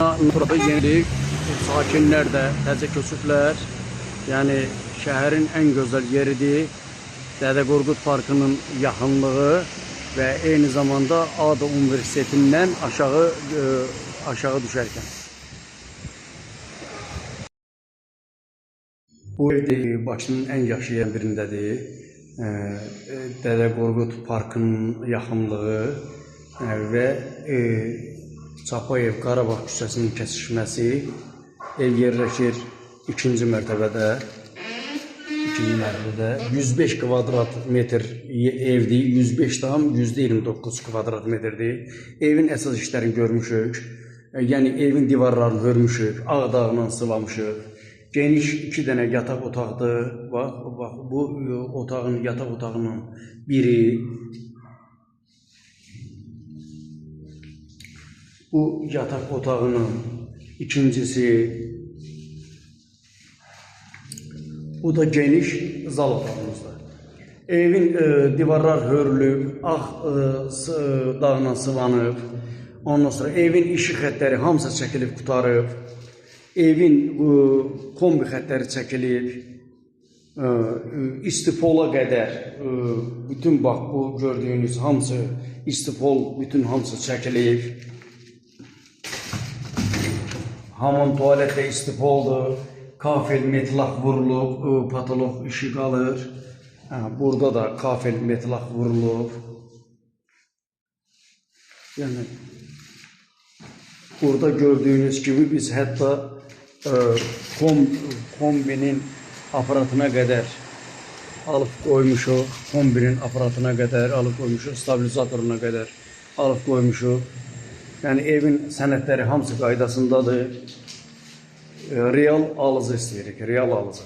Burada yenilik, sakinlər də təzə köçüblər. Yəni şəhərin ən gözəl yeridir. Dədə Qorqud Parkının yaxınlığı və eyni zamanda ADA Universitetindən aşağı düşərkən. Bu ev Bakının ən yaxşı yerlərindən birindədir. Dədə Qorqud Parkının yaxınlığı və Çapayev Qarabağ küçəsinin kəsişməsi. Ev yerləşir ikinci mərtəbədə. 105 kvadrat metr evdir. 105,29 kvadrat metrdir. Evin əsas işlərini görmüşük. Yəni evin divarlarını hörmüşük, ağdağla sıvamışıq. Geniş 2 dənə yataq otaqdır. Bax, bu otağın, yataq otağının biri. Bu yataq otağının ikincisi. Bu da geniş zal otağımızdır. Evin divarlar hörülüb, ağ dağla sıvanıb. Ondan sonra evin işıq xətləri hamısı çəkilib qutarıb. Evin kombi xətləri çəkilib. İstipola qədər bütün bax bu gördüyünüz hamısı istipol, bütün hamısı çəkilib. Hamam tualet də istipoldur. Kafel metlaq vurulub, patolog işi qalır. Burada da kafel metlaq vurulub. Yəni burada gördüyünüz gibi biz hətta kombinin aparatına qədər alıb qoymuşuq. Kombinin aparatına qədər alıb qoymuşuq. Stabilizatoruna qədər alıb qoymuşuq. Yəni evin sənədləri hamısı qaydasındadır. Real alıcı istəyirik, real alıcı.